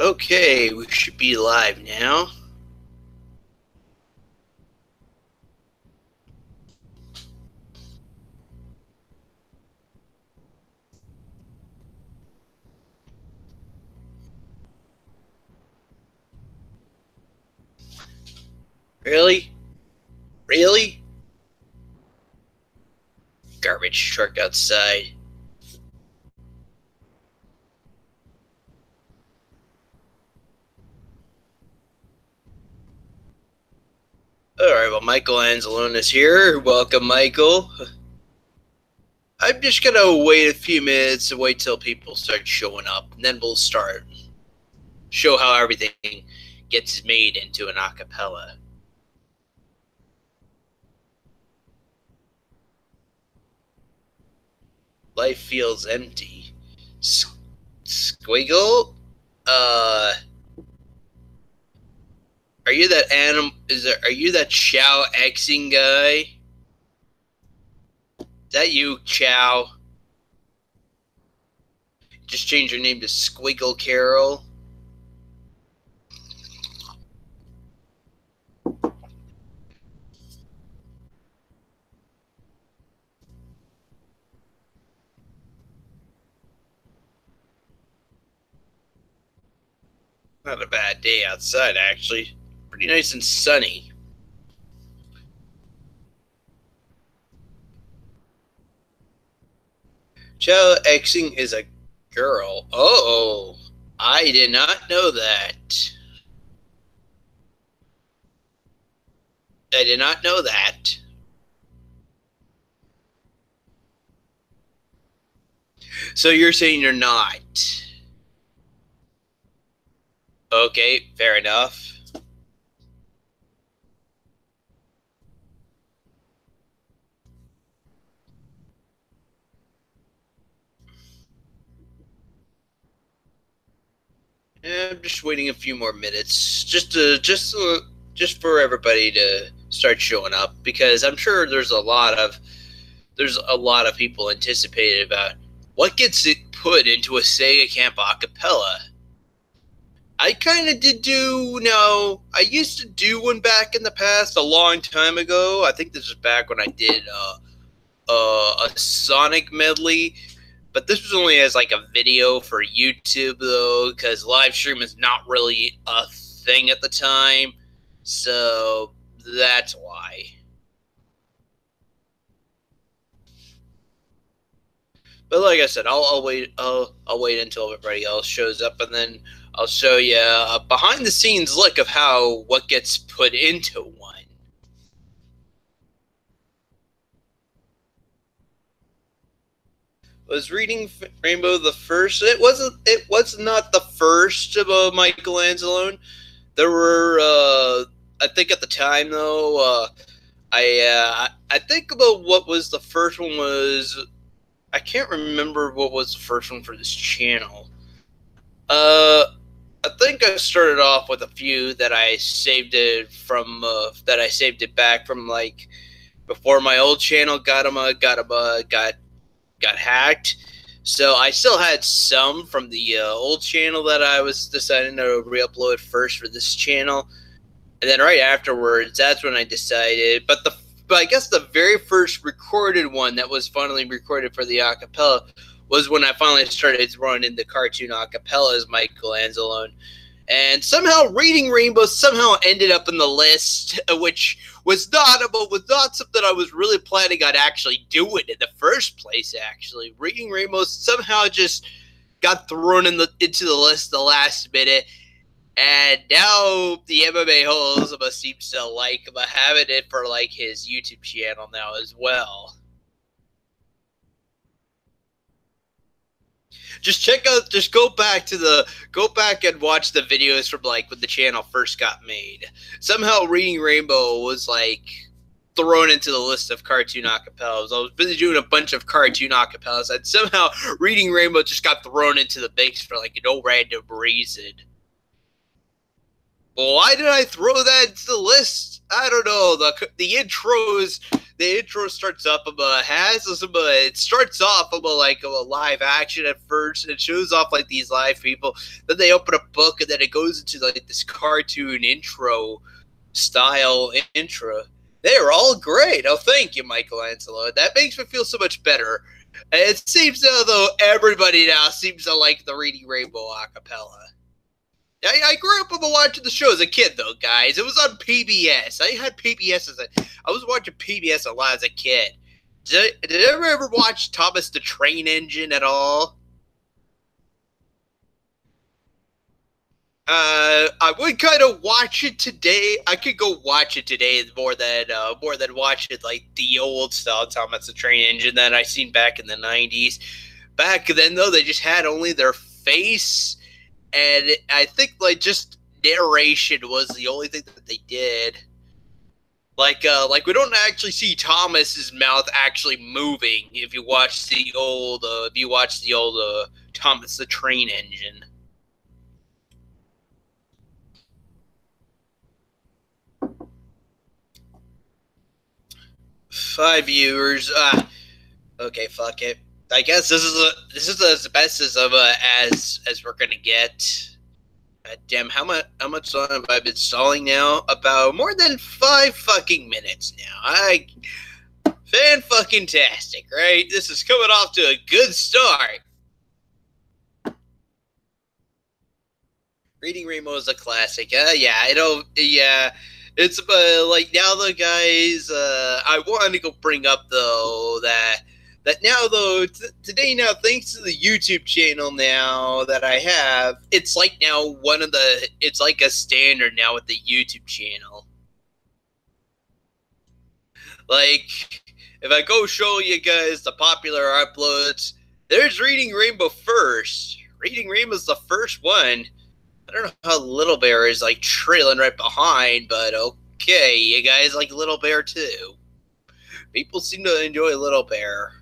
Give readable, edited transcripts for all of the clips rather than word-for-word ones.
Okay, we should be live now. Really? Really? Garbage truck outside. Alright, well, Michael Anzalone is here. Welcome, Michael. I'm just gonna wait a few minutes and wait till people start showing up, and then we'll start. Show how everything gets made into an a cappella. Life feels empty. Squiggle? Are you that are you that Chow Xing guy? Is that you, Chow? Just change your name to Squiggle Carol. Not a bad day outside, actually. Pretty nice and sunny. Chow Xing is a girl. Oh, I did not know that. I did not know that. So you're saying you're not? Okay, fair enough. I'm just waiting a few more minutes, just for everybody to start showing up, because I'm sure there's a lot of people anticipated about what gets it put into a Segacamp A Capella. I kind of did I used to do one back in the past, a long time ago. I think this was back when I did a Sonic medley, but this was only as like a video for YouTube though, because Livestream is not really a thing at the time, so that's why. But like I said, I'll wait. I'll wait until everybody else shows up, and then I'll show you a behind the scenes look of what gets put into one. Was reading Rainbow the first? It wasn't. It was not the first of Michael Anzalone. There were. I think at the time though. I think about what was the first one was. I can't remember what was the first one for this channel. I think I started off with a few that I saved it from. That I saved it back from like before my old channel got hacked. So I still had some from the old channel that I was deciding to re-upload first for this channel, and then right afterwards, that's when I decided. But I guess the very first recorded one that was finally recorded for the acapella was when I finally started throwing in the cartoon acapellas, Michael Anzalone. And somehow Reading Rainbow somehow ended up in the list, which was not something I was really planning on actually doing in the first place, actually. Reading Rainbow somehow just got thrown into the list the last minute. And now the MMA Holzma seems to like having it for like his YouTube channel now as well. Just go back and watch the videos from like when the channel first got made. Somehow Reading Rainbow was like thrown into the list of cartoon acapellas. I was busy doing a bunch of cartoon acapellas, and somehow Reading Rainbow just got thrown into the mix for like no random reason. Well, why did I throw that into the list? I don't know. The intros the intro starts up has some it starts off like a live action at first, and it shows off like these live people. Then they open a book, and then it goes into like this cartoon intro style intro. They are all great. Oh, thank you, Michelangelo. That makes me feel so much better. It seems though everybody now seems to like the Reading Rainbow a cappella. I grew up watching the show as a kid, though, guys. It was on PBS. I had PBS I was watching PBS a lot as a kid. Did you ever watch Thomas the Train Engine at all? I would kind of watch it today. I could go watch it today more than watch it like the old style Thomas the Train Engine that I seen back in the '90s. Back then, though, they just had only their face, and I think like just narration was the only thing that they did. Like we don't actually see Thomas's mouth actually moving if you watch the old Thomas the Train Engine. 5 viewers. Okay, fuck it. I guess this is as best as we're gonna get. Damn, how much time have I been stalling now? About more than 5 fucking minutes now. Fan fucking tastic, right? This is coming off to a good start. Reading Rainbow is a classic. Yeah, I don't. Yeah, it's like now the guys. I wanted to go bring up though that now though today now thanks to the YouTube channel now that I have, it's like now it's like a standard now with the YouTube channel. Like if I go show you guys the popular uploads, there's Reading Rainbow first. Reading Rainbow's the first one. I don't know how Little Bear is like trailing right behind, but okay, you guys like Little Bear too. People seem to enjoy Little Bear.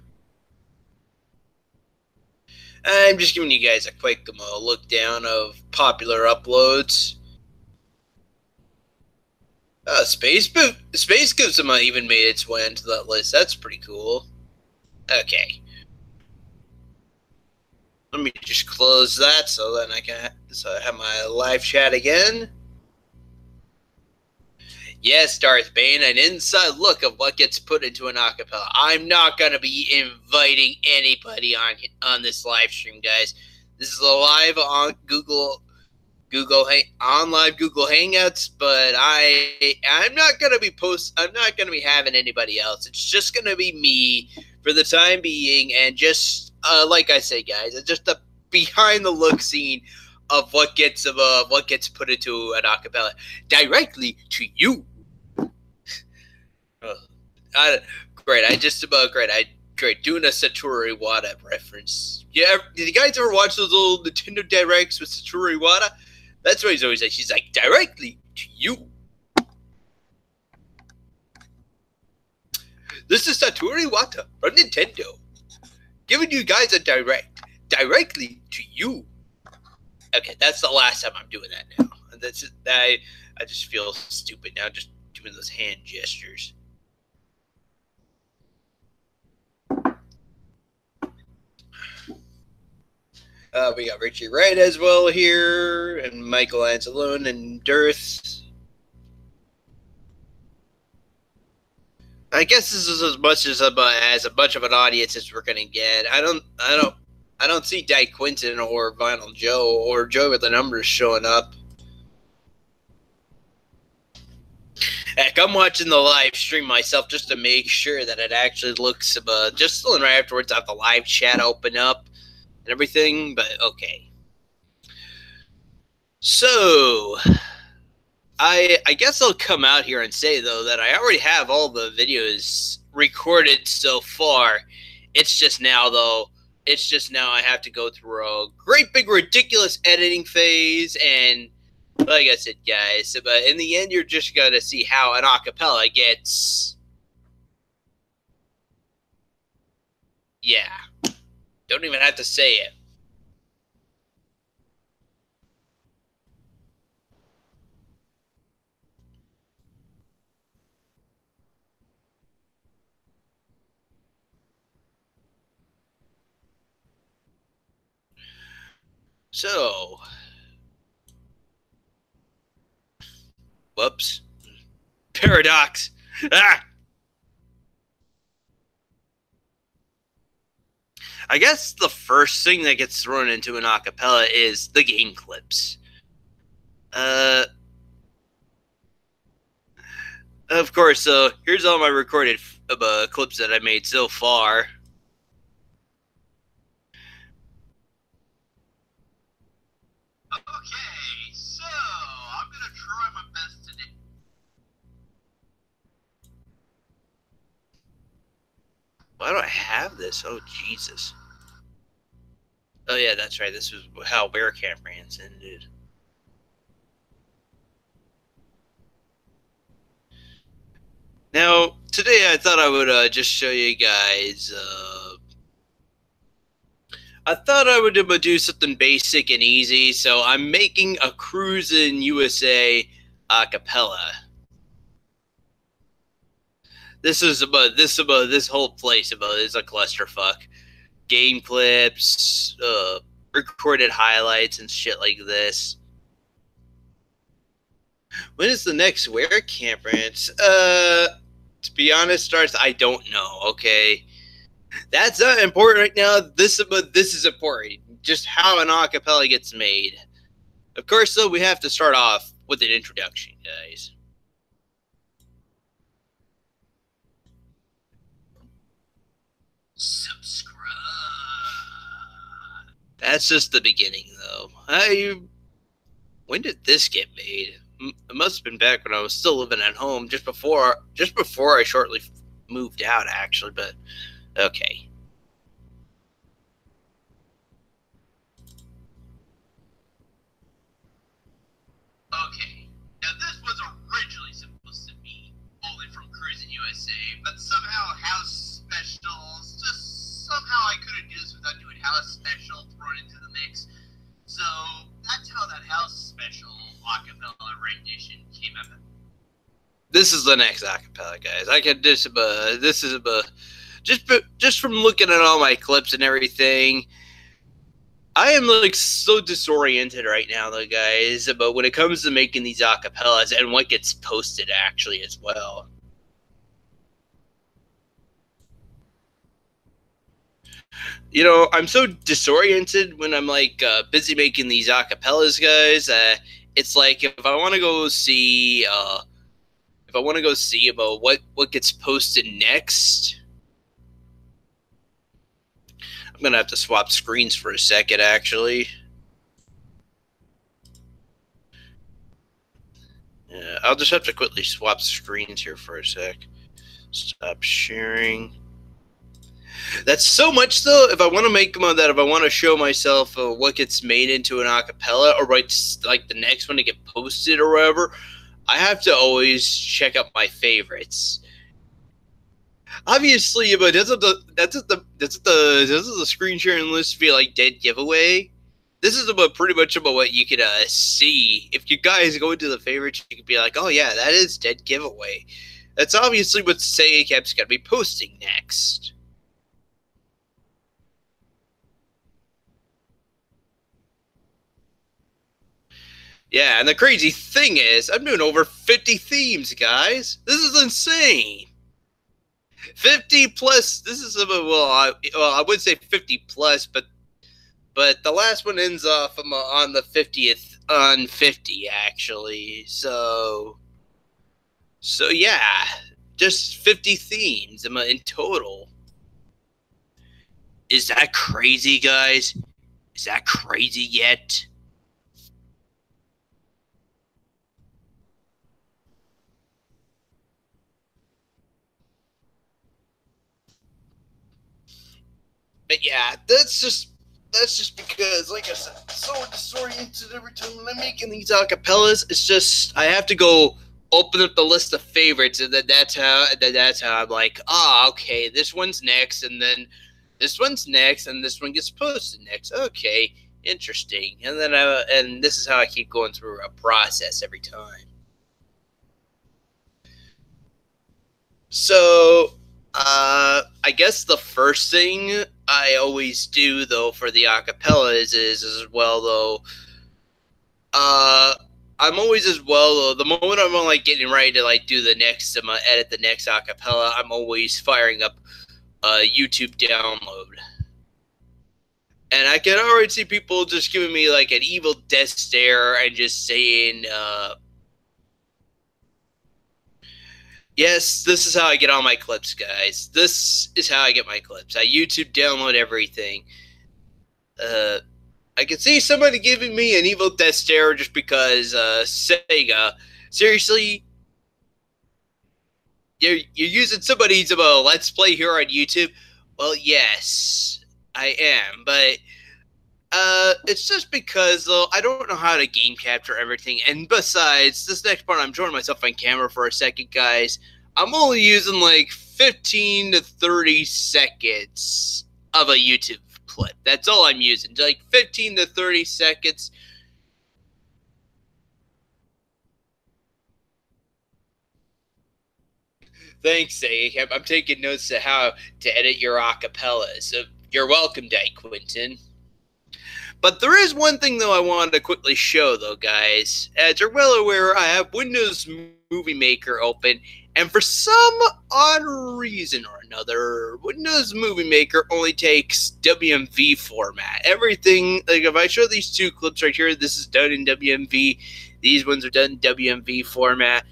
I'm just giving you guys a quick look down of popular uploads. Space Goose even made its way into that list. That's pretty cool. Okay. Let me just close that so then I have my live chat again. Yes, Darth Bane, an inside look of what gets put into an acapella. I'm not going to be inviting anybody on this live stream, guys. This is a live on on live Google Hangouts, but I'm not going to be having anybody else. It's just going to be me for the time being, and just like I say, guys, it's just a behind the look scene of what gets put into an acapella directly to you. Great. Great. Doing a Satoru Iwata reference. Yeah, did you guys ever watch those old Nintendo Directs with Satoru Iwata? That's what he's always like. She's like, directly to you. This is Satoru Iwata from Nintendo, giving you guys a direct directly to you. Okay, that's the last time I'm doing that now. I just feel stupid now just doing those hand gestures. We got Richie Wright as well here, and Michael Anzalone and Dearth. I guess this is as much as a bunch of an audience as we're gonna get. I don't see Di Quinton or Vinyl Joe or Joe with the numbers showing up. Heck, I'm watching the live stream myself just to make sure that it actually looks. Just right afterwards, I have the live chat open up and everything. But okay. So, I guess I'll come out here and say though that I already have all the videos recorded so far. It's just now I have to go through a great big ridiculous editing phase, and like I said, guys, but in the end, you're just gonna see how an acapella gets. Yeah, don't even have to say it. So, whoops. Paradox. Ah! I guess the first thing that gets thrown into an acapella is the game clips. Of course, so here's all my recorded clips that I made so far. Okay, so I'm gonna try my best today. Why do I have this? Oh, Jesus. Oh, yeah, that's right. This was how Bear Camp Rants ended. Now, today I thought I would just show you guys. I thought I would do something basic and easy, so I'm making a Cruisin' USA a cappella. This whole place is a clusterfuck. Game clips, recorded highlights and shit like this. When is the next Wear Camp Rant? To be honest, Stars, I don't know. Okay, that's not important right now. This is important. Just how an acapella gets made. Of course, though, we have to start off with an introduction, guys. Subscribe. That's just the beginning, though. When did this get made? It must have been back when I was still living at home, just before I shortly moved out, actually. But okay. Okay. Now this was originally supposed to be only from Cruisin' USA, but somehow House Specials, just somehow I couldn't do this without doing House Special thrown into the mix. So that's how that House Special acapella rendition came up. This is the next acapella, guys. I could just just from looking at all my clips and everything, I am like so disoriented right now, though, guys. But when it comes to making these acapellas and what gets posted, actually, as well. You know, I'm so disoriented when I'm like busy making these acapellas, guys. It's like if I want to go see about what gets posted next, I'm gonna have to swap screens for a second, actually. Yeah, I'll just have to quickly swap screens here for a sec. Stop sharing. That's so much though. If I want to make that, if I want to show myself what gets made into an acapella, or like the next one to get posted or whatever, I have to always check out my favorites. Obviously, but doesn't the screen sharing list feel like dead giveaway? This is pretty much about what you could see. If you guys go into the favorites, you could be like, oh yeah, that is dead giveaway. That's obviously what Segacamp's going to be posting next. Yeah, and the crazy thing is, I'm doing over 50 themes, guys. This is insane. 50 plus. This is I would say 50 plus, but the last one ends off on the 50th on 50 actually. So yeah, just 50 themes in total. Is that crazy, guys? Is that crazy yet? But yeah, that's just because, like I said, I'm so disoriented every time when I'm making these acapellas. It's just I have to go open up the list of favorites, and then that's how I'm like, okay, this one's next, and then this one's next, and this one gets posted next. Okay, interesting. And then and this is how I keep going through a process every time. So, I guess the first thing I always do though for the acapellas is as well though. I'm always as well though. The moment I'm like getting ready to like do the next, edit the next acapella, I'm always firing up YouTube download. And I can already see people just giving me like an evil death stare and just saying, yes, this is how I get all my clips, guys. This is how I get my clips. I YouTube download everything. I can see somebody giving me an evil death stare just because Sega. Seriously, you're using somebody's let's play here on YouTube. Well, yes, I am, but it's just because though I don't know how to game capture everything, and besides, this next part I'm showing myself on camera for a second, guys. I'm only using like 15 to 30 seconds of a YouTube clip. That's all I'm using, like 15 to 30 seconds. Thanks, Segacamp. I'm taking notes of how to edit your acapellas. So you're welcome, Dyke Quinton. But there is one thing, though, I wanted to quickly show, though, guys. As you're well aware, I have Windows Movie Maker open, and for some odd reason or another, Windows Movie Maker only takes WMV format. Everything, like if I show these two clips right here, this is done in WMV. These ones are done in WMV format.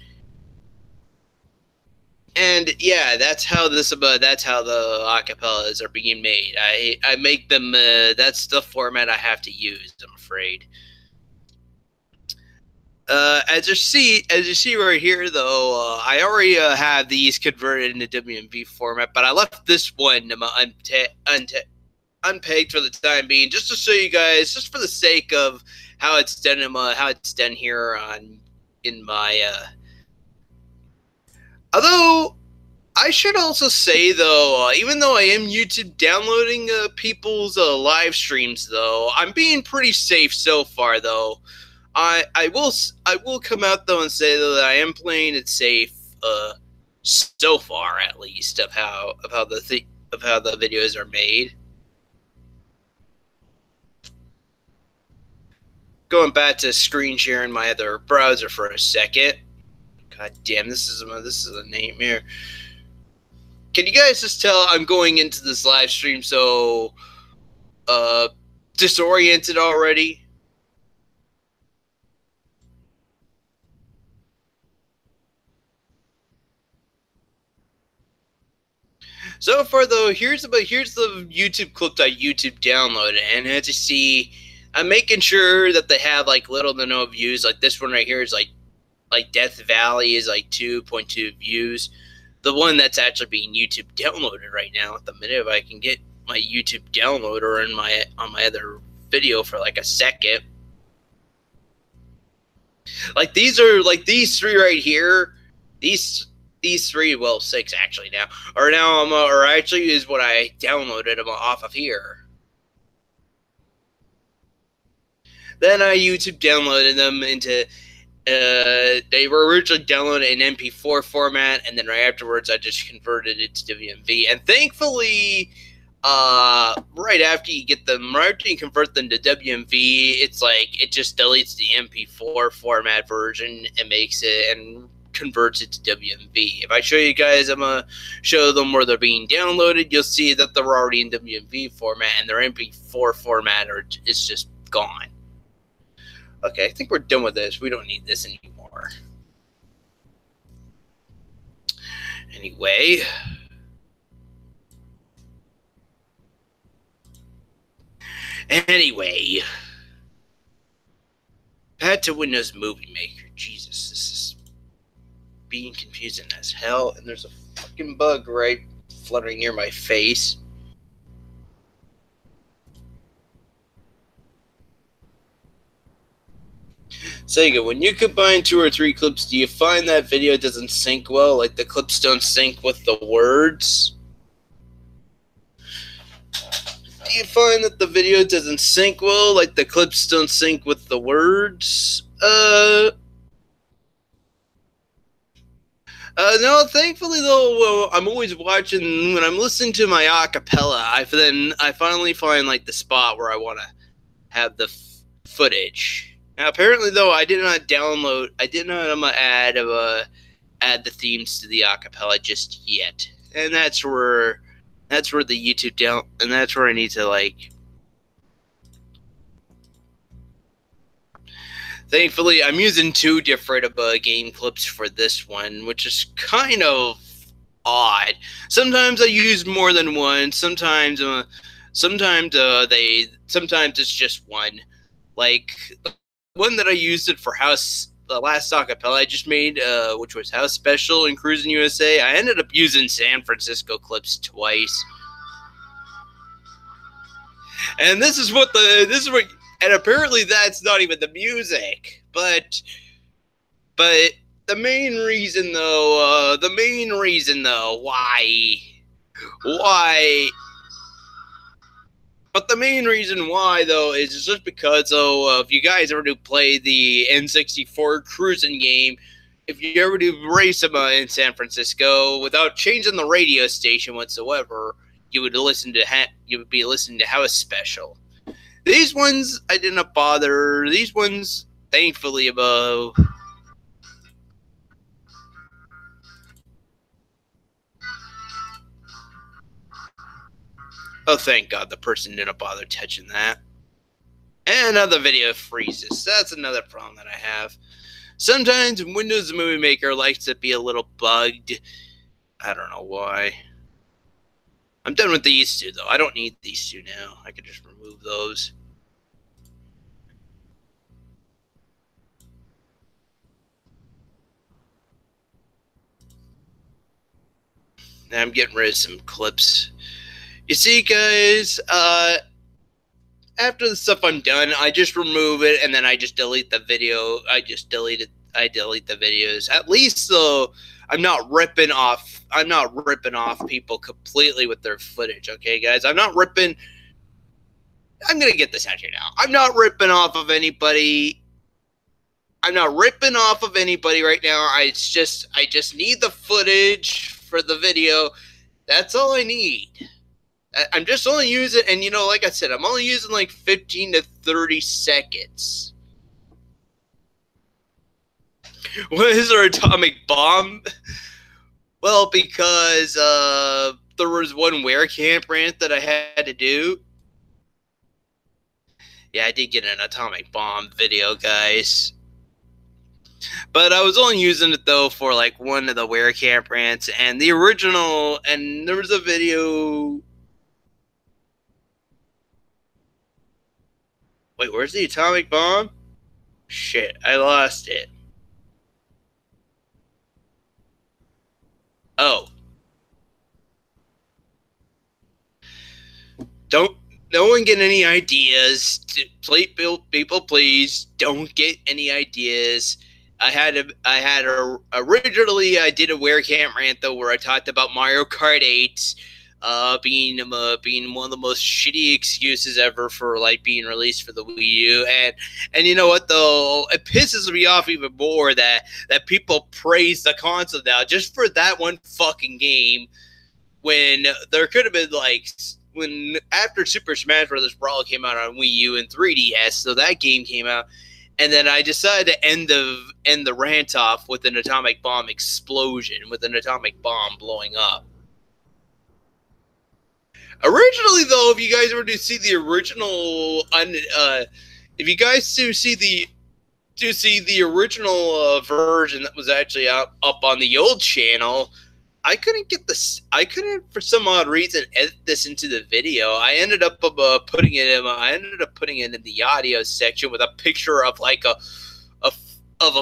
And yeah, that's how the acapellas are being made. I make them. That's the format I have to use, I'm afraid. As you see right here, though, I already have these converted into WMV format, but I left this one unpegged for the time being, just to show you guys, just for the sake of how it's done here in my. Although, I should also say, though, even though I am YouTube downloading people's live streams, though, I'm being pretty safe so far, though. I will come out, though, and say, though, that I am playing it safe, so far, at least, of how the videos are made. Going back to screen sharing my other browser for a second. God damn, this is a nightmare. Can you guys just tell I'm going into this live stream so disoriented already? So far, though, here's the YouTube clip that YouTube downloaded, and as you see, I'm making sure that they have like little to no views. Like this one right here is like Death Valley is like 2.2 views. The one that's actually being YouTube downloaded right now at the minute, if I can get my YouTube downloader on my other video for like a second. Like these three right here. These three, well, 6 actually now, or actually is what I downloaded them off of here. Then I YouTube downloaded them into. They were originally downloaded in MP4 format, and then right afterwards, I just converted it to WMV. And thankfully, right after you convert them to WMV, it's like it just deletes the MP4 format version and makes it and converts it to WMV. If I show you guys, I'm gonna show them where they're being downloaded. You'll see that they're already in WMV format, and their MP4 format is just gone. Okay, I think we're done with this. We don't need this anymore. Anyway. Back to Windows Movie Maker. Jesus, this is being confusing as hell, and there's a fucking bug right fluttering near my face. Sega, when you combine 2 or 3 clips, do you find that video doesn't sync well? Like the clips don't sync with the words? Do you find that the video doesn't sync well? Like the clips don't sync with the words? No, thankfully though, I'm always watching when I'm listening to my a cappella. I finally find like the spot where I want to have the footage. Now, apparently though, I did not add the themes to the a cappella just yet, and that's where the YouTube down, and that's where I need to like. Thankfully, I'm using two different game clips for this one, which is kind of odd. Sometimes I use more than one. Sometimes it's just one. Like the one that I used it for the last acapella I just made, which was House Special in Cruising USA. I ended up using San Francisco clips twice. And this is what, and apparently that's not even the music, but the main reason though, but the main reason why though is just because if you guys ever do play the N64 cruising game, if you ever do race them in San Francisco without changing the radio station whatsoever, you would be listening to House Special. These ones I didn't bother. These ones, thankfully, above. Oh, thank God the person didn't bother touching that. And another video freezes. That's another problem that I have. Sometimes Windows Movie Maker likes to be a little bugged. I don't know why. I'm done with these two, though. I don't need these two now. I can just remove those. Now I'm getting rid of some clips. You see, guys, after the stuff I'm done, I just remove it and then I just delete the video. I delete the videos. At least though, I'm not ripping off people completely with their footage, okay guys? I'm gonna get this out here now. I'm not ripping off of anybody. I'm not ripping off of anybody right now. I just need the footage for the video. That's all I need. I'm just only using, and you know, like I said, I'm only using like 15 to 30 seconds. What is our atomic bomb? Well, because there was one Camp rant that I had to do. Yeah, I did get an atomic bomb video, guys. But I was only using it though for like one of the Camp rants, and the original, and there was a video. Wait, where's the atomic bomb? Shit, I lost it. Oh. No one get any ideas. People, please don't get any ideas. Originally I did a Camp rant though where I talked about Mario Kart 8 being one of the most shitty excuses ever for like being released for the Wii U, and you know what though, it pisses me off even more that people praise the console now just for that one fucking game, when there could have been like, when after Super Smash Bros. Brawl came out on Wii U and 3DS, so that game came out, and then I decided to end the rant off with an atomic bomb explosion, with an atomic bomb blowing up. Originally, though, if you guys were to see the original, if you guys see the original version that was actually up on the old channel, I couldn't for some odd reason edit this into the video. I ended up putting it in the audio section with a picture of like a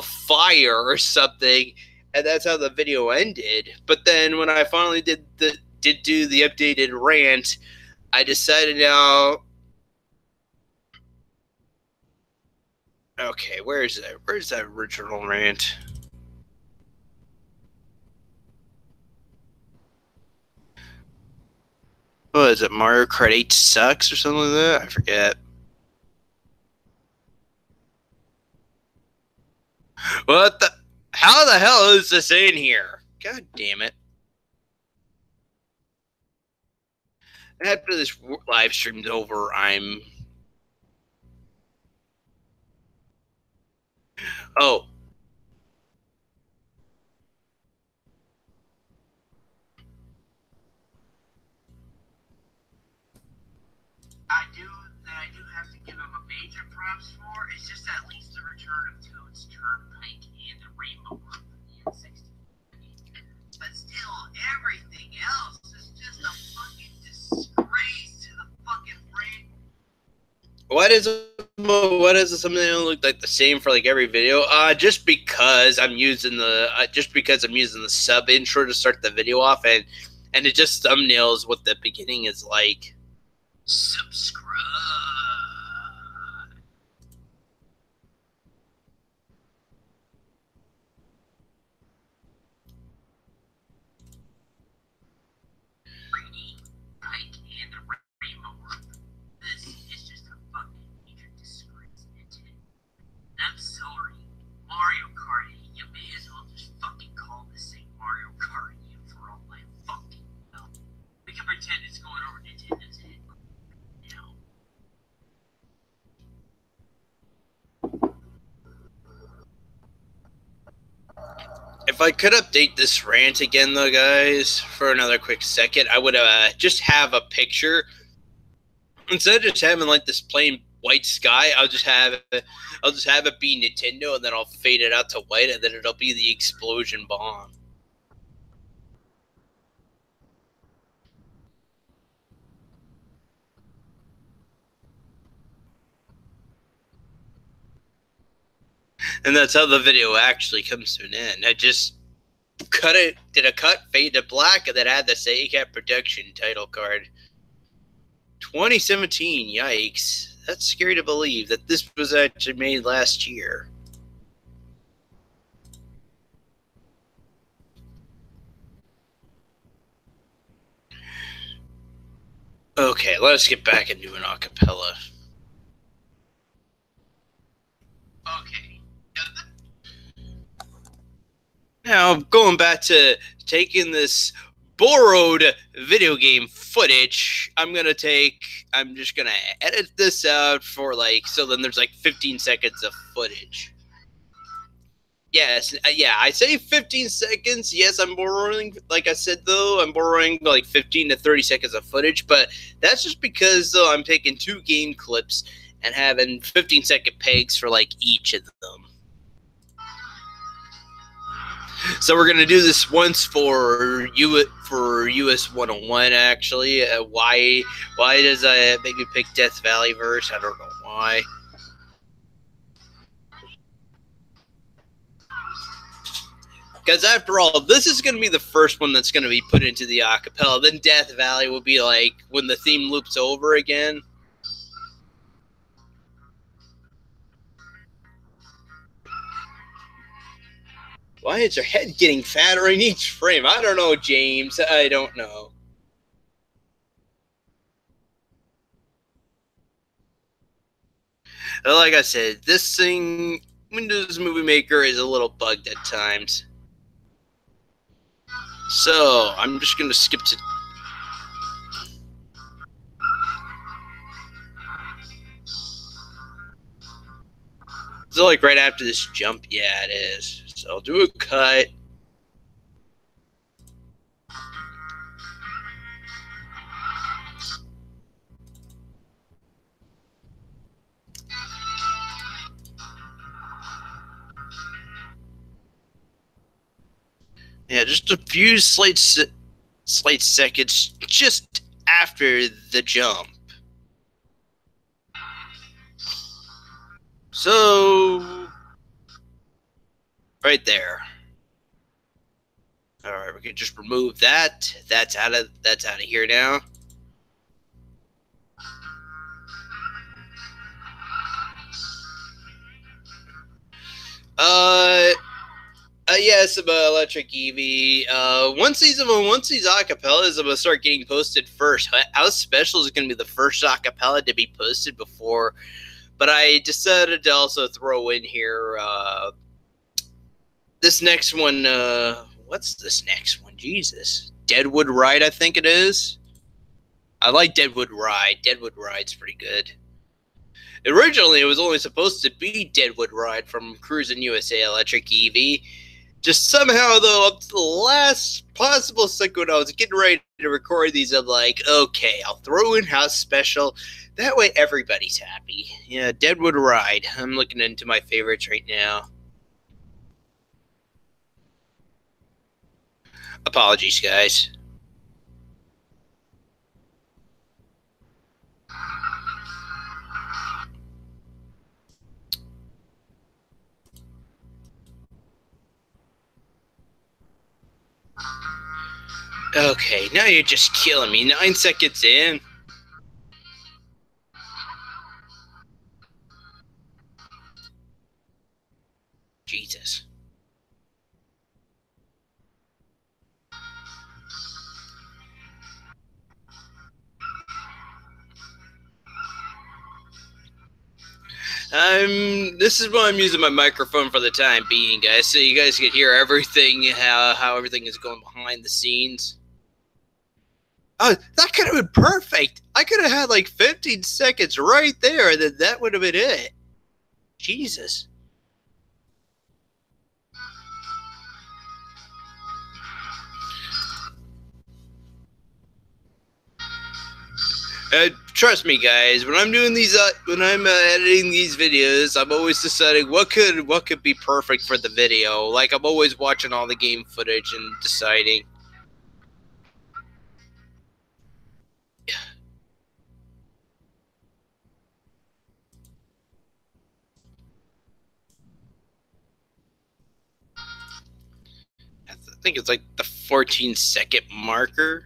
fire or something, and that's how the video ended. But then when I finally did do the updated rant, I decided now. Okay, where's that original rant? What is it? Mario Kart 8 sucks or something like that? I forget. What the? How the hell is this in here? God damn it. After this live stream's over, Oh. I do have to give him a major props for. It's just at least the return of Toad's Turnpike and the Rainbow Road from the N60. But still, everything else is just a fucking disgrace to the fucking brain. Why does something look like the same for like every video? Just because I'm using the sub intro to start the video off, and it just thumbnails what the beginning is like. Subscribe. Pike and the Rainbow Road. This is just a fucking major disgrace. I'm sorry, Mario Kart. You may as well just fucking call this thing Mario Kart for all my fucking well. We can pretend it's going over Nintendo's head now. If I could update this rant again, though, guys, for another quick second, I would just have a picture. Instead of just having like this plain white sky, I'll just have it be Nintendo, and then I'll fade it out to white, and then it'll be the explosion bomb. And that's how the video actually comes to an end. I just did a cut, fade to black, and then add the Segacamp production title card. 2017, yikes. That's scary to believe that this was actually made last year. Okay, let's get back into an a cappella. Okay. Now, going back to taking this borrowed video game footage, I'm just gonna edit this out for so then there's 15 seconds of footage. Yes, yeah, I say 15 seconds. Yes, I'm borrowing, like I said, though, I'm borrowing 15 to 30 seconds of footage, but that's just because, though, I'm taking 2 game clips and having 15-second pegs for, each of them. So we're gonna do this once for US 101. Actually, why does make me pick Death Valley verse? I don't know why. Because after all, this is gonna be the first one that's gonna be put into the acapella. Then Death Valley will be when the theme loops over again. Why is your head getting fatter in each frame? I don't know, James. I don't know. Like I said, this thing, Windows Movie Maker, is a little bugged at times. So, I'm just going to skip to... So, right after this jump? Yeah, it is. So, I'll do a cut. Yeah, just a few slight seconds just after the jump. So, right there. All right, we can just remove that. That's out of here now. Yeah, some Electric Eevee. Once these acapellas, I'm gonna start getting posted first. House Special is gonna be the first acapella to be posted before, but I decided to also throw in here this next one what's this next one? Jesus. Deadwood Ride, I think it is. I like Deadwood Ride. Deadwood Ride's pretty good. Originally, it was only supposed to be Deadwood Ride from Cruisin' USA Electric EV. Just somehow, though, up to the last possible second when I was getting ready to record these, I'm like, okay, I'll throw in House Special. That way everybody's happy. Yeah, Deadwood Ride. I'm looking into my favorites right now. Apologies, guys. Okay, now you're just killing me. 9 seconds in. Jesus. This is why I'm using my microphone for the time being, guys, so you guys can hear everything, how everything is going behind the scenes. Oh, that could have been perfect. I could have had like 15 seconds right there, and then that would have been it. Jesus. Trust me, guys. When I'm doing these, when I'm editing these videos, I'm always deciding what could be perfect for the video. Like I'm always watching all the game footage and deciding. I think it's like the 14-second marker.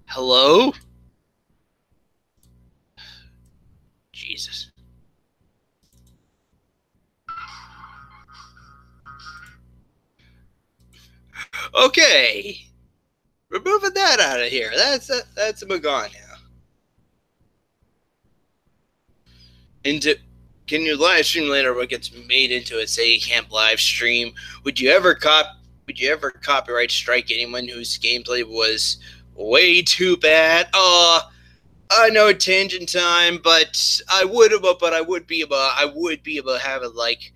Hello? Jesus. Okay. We're moving that out of here. That's a gone now. Into can you live stream later what gets made into a Segacamp live stream? Would you ever copyright strike anyone whose gameplay was way too bad? I know tangent time, but I would be able to have it like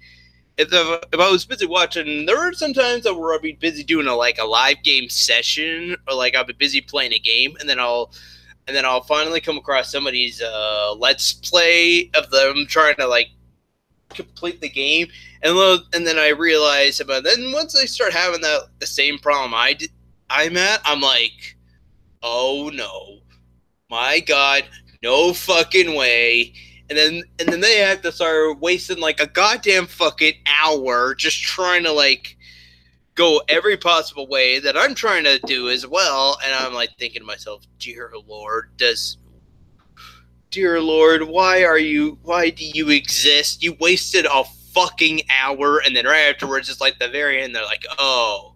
if I was busy watching. There were some times where I'd be busy doing a live game session, or like I'll be busy playing a game, and then I'll finally come across somebody's let's play of them trying to like complete the game, and then I realize about then once they start having the same problem I'm at, I'm like, oh no, my God, no fucking way. And then they have to start wasting like a goddamn fucking hour just trying to like go every possible way that I'm trying to do as well. And I'm like thinking to myself, dear Lord, why do you exist? You wasted a fucking hour. And then right afterwards, it's like the very end, they're like, oh.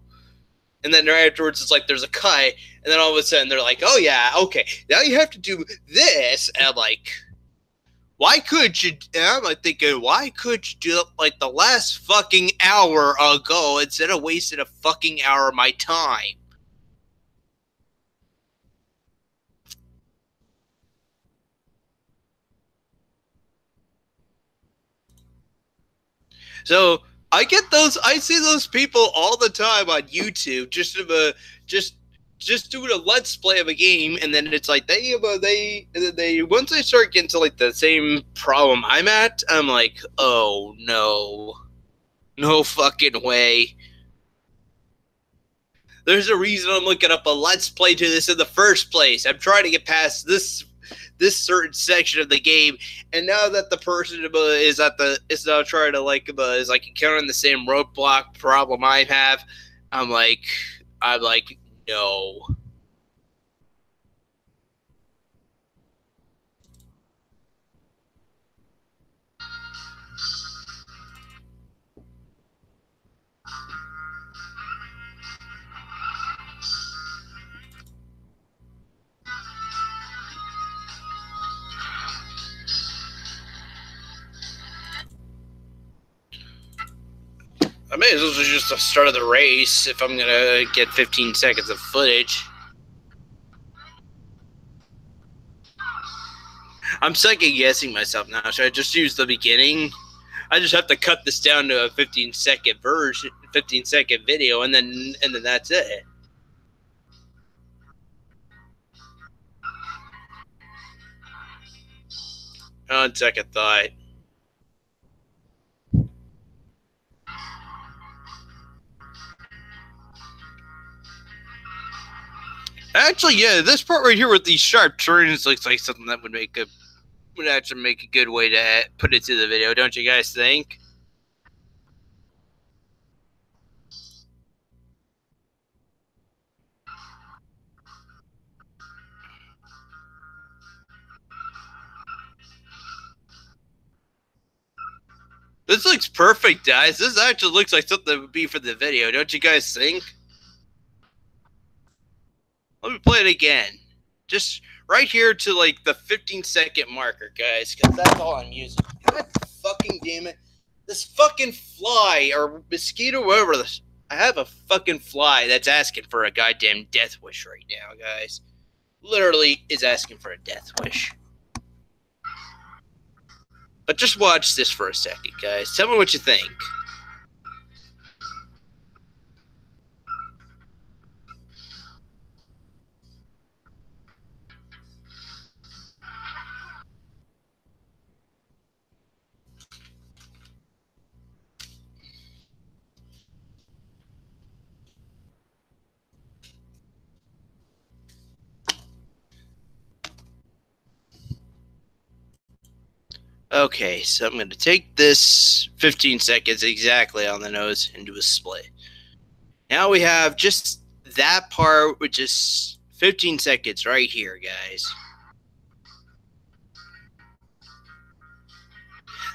And then right afterwards, it's like there's a cut. And then all of a sudden, they're like, oh yeah, okay, now you have to do this. And I'm like, why could you? And I'm like thinking, why could you do it like the last fucking hour ago instead of wasting a fucking hour of my time? So I see those people all the time on YouTube, just doing a let's play of a game, and then it's like they once they start getting to like the same problem I'm at, I'm like, oh no, no fucking way. There's a reason I'm looking up a let's play to this in the first place. I'm trying to get past this certain section of the game, and now that the person is now trying to like is like encountering the same roadblock problem I have, I'm like no. I may as well just start of the race if I'm gonna get 15 seconds of footage. I'm second guessing myself now. Should I just use the beginning? I just have to cut this down to a 15-second version, 15-second video, and then that's it. On second thought. Actually, yeah, this part right here with these sharp turns looks like something that would actually make a good way to put it to the video, don't you guys think? This looks perfect, guys. This actually looks like something that would be for the video, don't you guys think? Let me play it again. Just right here to like the 15-second marker, guys, because that's all I'm using. God fucking damn it. This fucking fly or mosquito, whatever this. I have a fucking fly that's asking for a goddamn death wish right now, guys. Literally is asking for a death wish. But just watch this for a second, guys. Tell me what you think. Okay, so I'm going to take this 15 seconds exactly on the nose and do a split. Now we have just that part, which is 15 seconds right here, guys.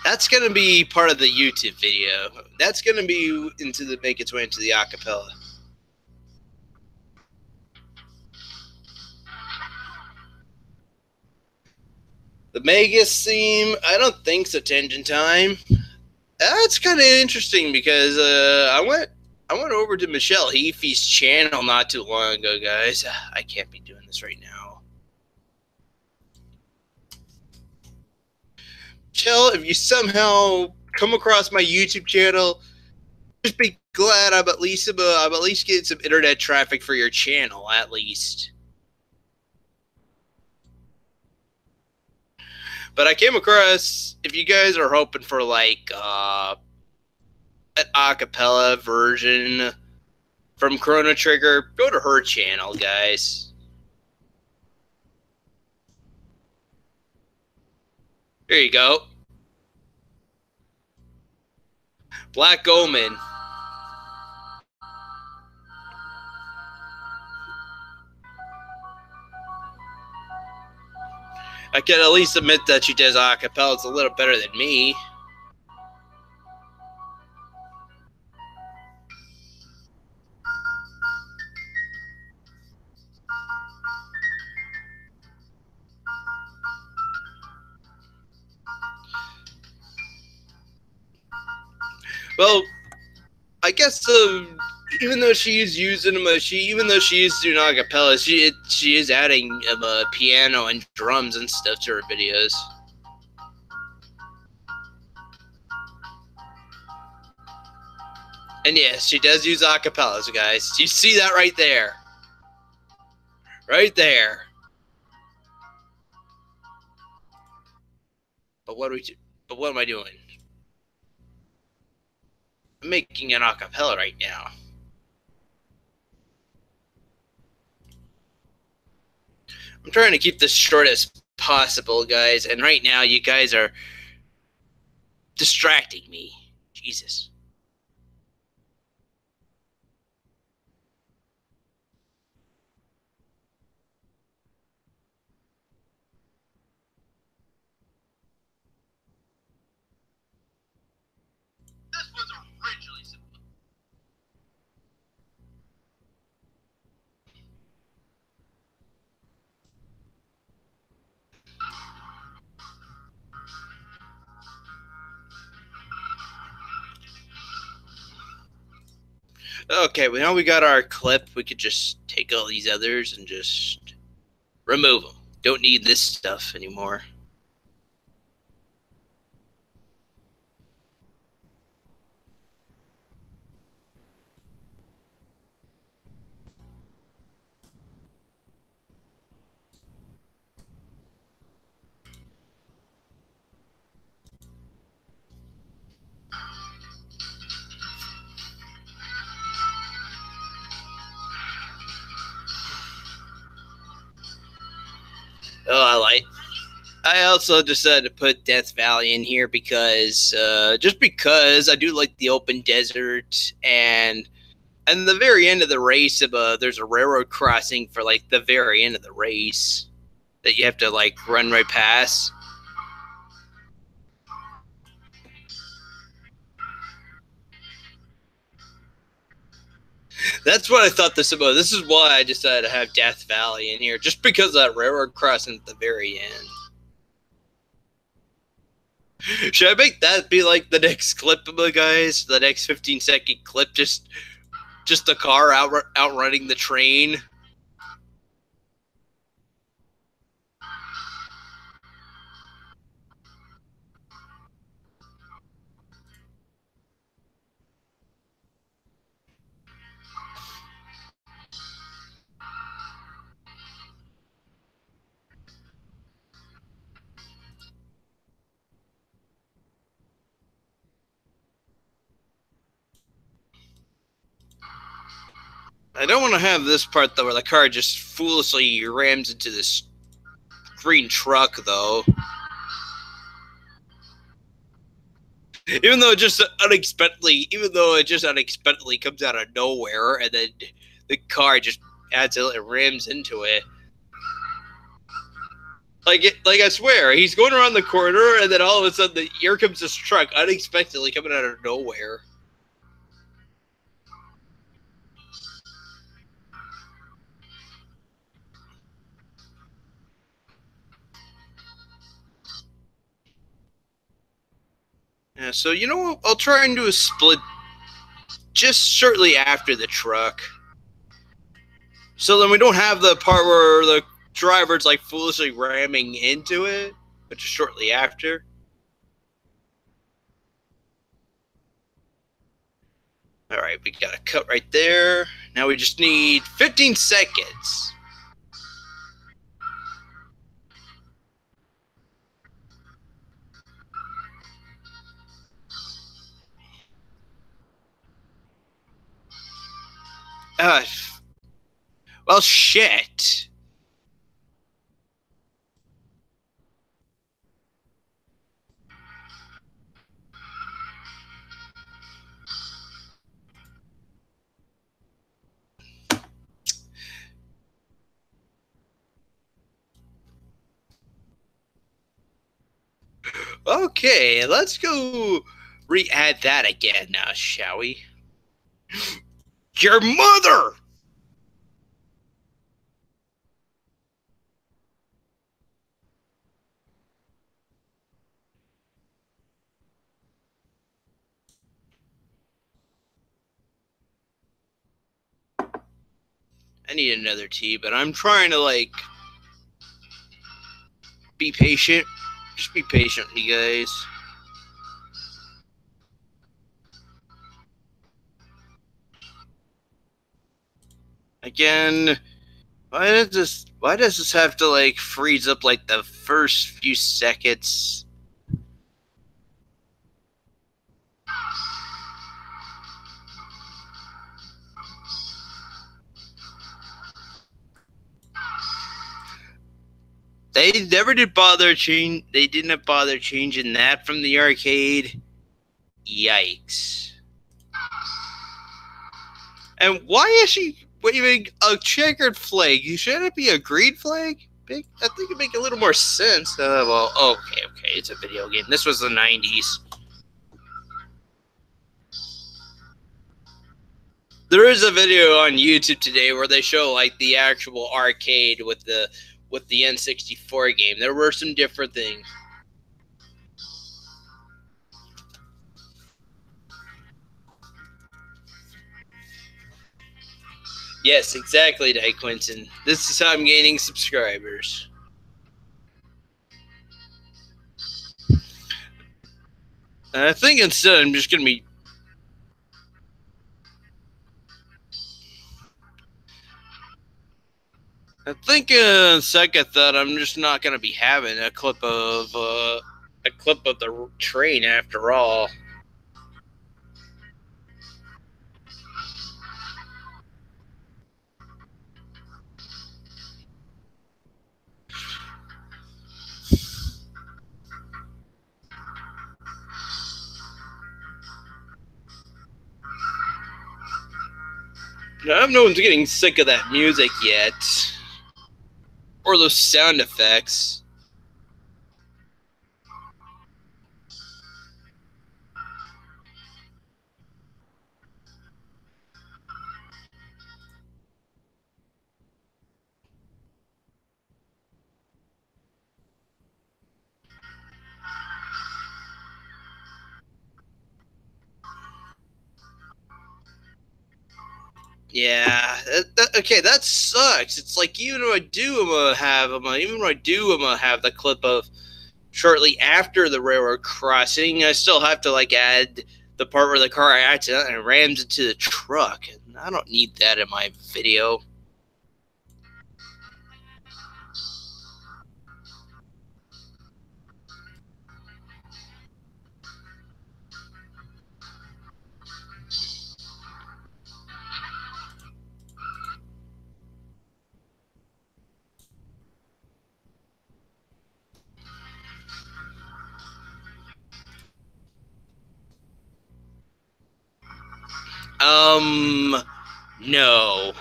That's going to be part of the YouTube video. That's going to be make its way into the acapella. The Magus theme, I don't think so. Tangent time. That's kind of interesting because I went over to Michelle Heafy's channel not too long ago, guys. I can't be doing this right now. Michelle, if you somehow come across my YouTube channel, just be glad I'm at least getting some internet traffic for your channel, at least. But I came across, if you guys are hoping for like an acapella version from Chrono Trigger, go to her channel, guys. Here you go. Black Omen. I can at least admit that she does acapella. It's a little better than me. Well, I guess even though she's using doing acapella, she is adding piano and drums and stuff to her videos. And yes, she does use acapellas, guys. You see that right there, right there. But what am I doing? I'm making an acapella right now. I'm trying to keep this short as possible, guys. And right now, you guys are distracting me. Jesus. This was originally simple. Okay, well, now we got our clip. We could just take all these others and just remove them. Don't need this stuff anymore. Oh, I also decided to put Death Valley in here because just because I do like the open desert, and the very end of the race, there's a railroad crossing for like the very end of the race that you have to like run right past. That's what I thought this about. This is why I decided to have Death Valley in here, just because of that railroad crossing at the very end. Should I make that be like the next clip, guys? The next 15-second clip, just the car outrunning the train. I don't want to have this part, though, where the car just foolishly rams into this green truck, though. Even though it just unexpectedly comes out of nowhere, and then the car just accidentally rams into it. Like I swear, he's going around the corner, and then all of a sudden, here comes this truck unexpectedly coming out of nowhere. Yeah, so you know what? I'll try and do a split just shortly after the truck. So then we don't have the part where the driver's like foolishly ramming into it, but just shortly after. All right, we got a cut right there. Now we just need 15 seconds. Well, shit. Okay, let's go re-add that again now, shall we? Your mother! I need another tea, but I'm trying to, like, be patient. Just be patient, you guys. Again, why does this have to, like, freeze up, like, the first few seconds? They didn't bother changing that from the arcade. Yikes. And why is she waving a checkered flag? Shouldn't it be a green flag? I think it'd make a little more sense. Well, okay, it's a video game. This was the 90s. There is a video on YouTube today where they show like the actual arcade with the N64 game. There were some different things. Yes, exactly, Di Quinton. This is how I'm gaining subscribers. And I think instead I'm just going to be... I think second thought, I'm just not going to be having a clip of the train after all. No one's getting sick of that music yet. Or those sound effects. Yeah, okay, that sucks. It's like even when I do, I'm gonna have the clip of shortly after the railroad crossing. I still have to like add the part where the car accidentally rams into the truck, and I don't need that in my video. No.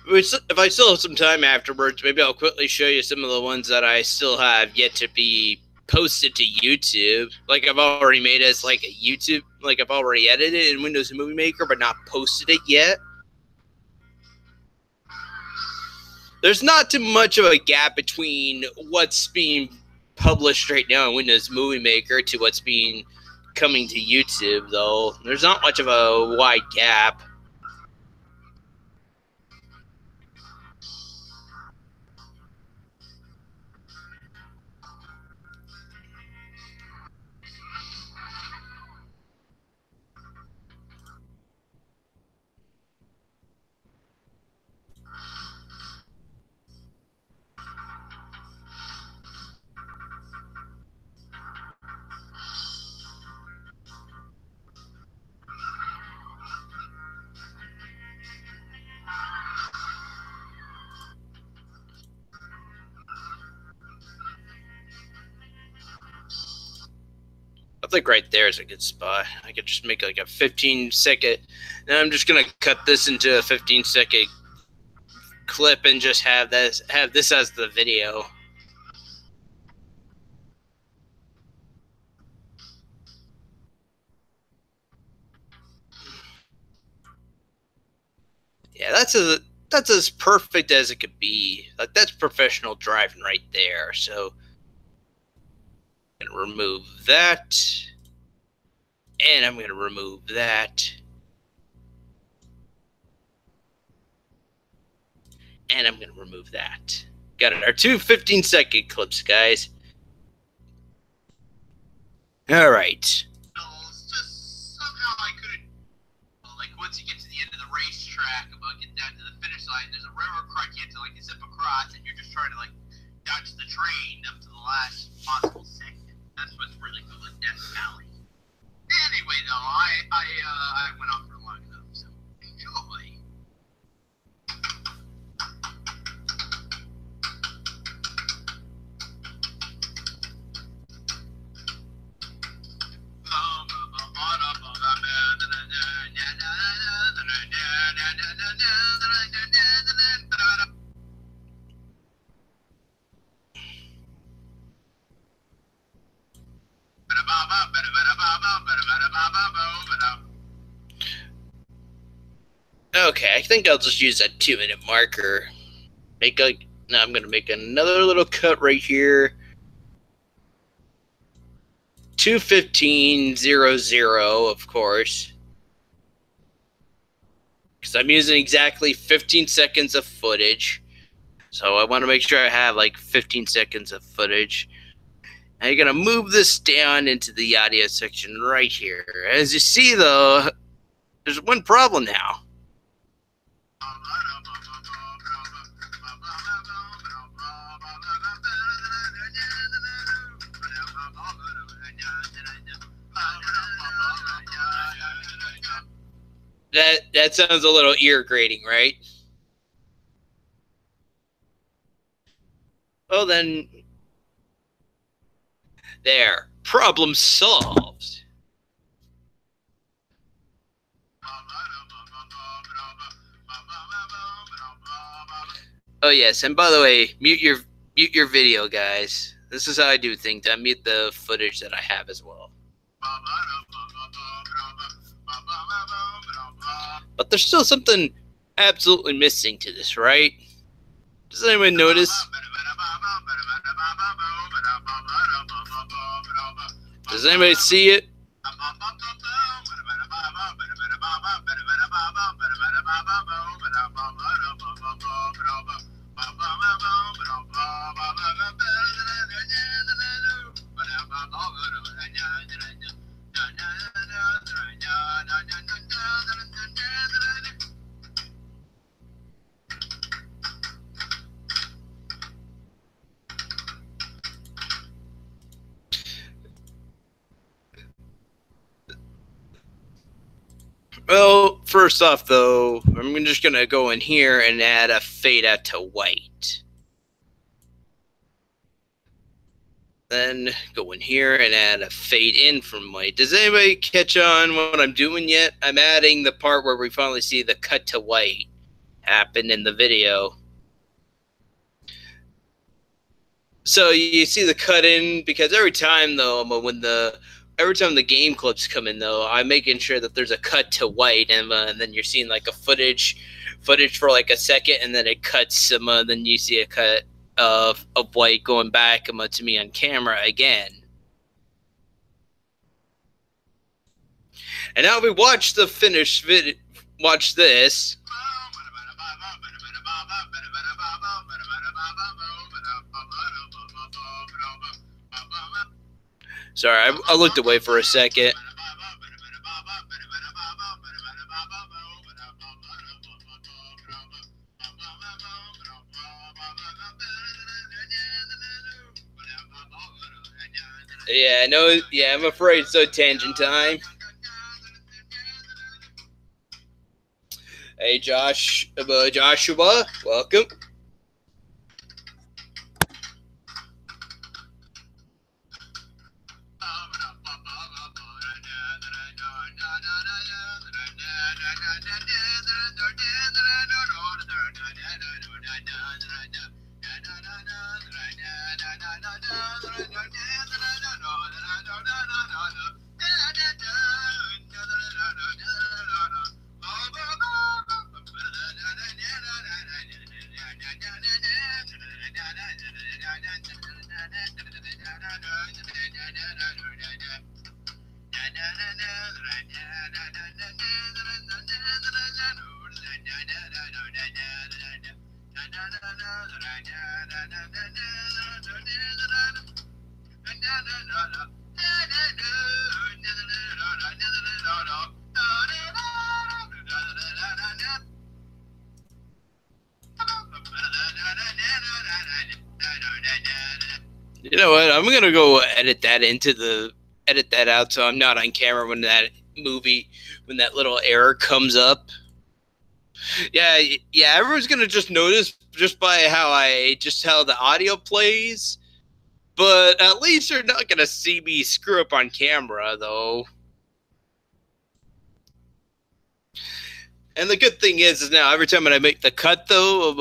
If I still have some time afterwards, maybe I'll quickly show you some of the ones that I still have yet to be posted to YouTube. Like I've already made as like a YouTube, like I've already edited it in Windows Movie Maker, but not posted it yet. There's not too much of a gap between what's being published right now in Windows Movie Maker to what's being coming to YouTube, though. There's not much of a wide gap. I think right there is a good spot. I could just make like a 15-second, and I'm just gonna cut this into a 15-second clip and just have this as the video. Yeah, that's as perfect as it could be. Like that's professional driving right there. So I'm gonna remove that. And I'm going to remove that. And I'm going to remove that. Got it. Our two 15-second clips, guys. All right. Just somehow I couldn't. Like once you get to the end of the racetrack, about getting down to the finish line, there's a railroad car you have to like zip across, and you're just trying to like dodge the train up to the last possible second. That's what's really cool in Death Valley. Anyway, though, I went on for long enough, so enjoy. Okay, I think I'll just use that 2-minute marker. Now I'm gonna make another little cut right here. 2:15:00, of course, because I'm using exactly 15 seconds of footage. So I want to make sure I have like 15 seconds of footage. Now you're gonna move this down into the audio section right here. As you see, though, there's one problem now. That sounds a little ear grating, right? Well then, there. Problem solved. Oh yes, and by the way, mute your video, guys. This is how I do things. I mute the footage that I have as well. But there's still something absolutely missing to this, right? Does anyone notice? Does anybody see it? Well, first off, though, I'm just going to go in here and add a fade out to white. Then go in here and add a fade in from white. Does anybody catch on what I'm doing yet? I'm adding the part where we finally see the cut to white happen in the video. So you see the cut in, because every time, though, every time the game clips come in, though, I'm making sure that there's a cut to white, and then you're seeing like a footage for like a second, and then it cuts then you see a cut of white going back to me on camera again. And now we watch the finished video. Watch this. Sorry, I looked away for a second. Yeah, no, yeah, I'm afraid so. Tangent time. Hey, Joshua, welcome. You know what? I'm gonna go edit that out so I'm not on camera when that little error comes up. Yeah, everyone's gonna just notice just by how the audio plays. But at least you're not gonna see me screw up on camera, though. And the good thing is now every time I make the cut, though,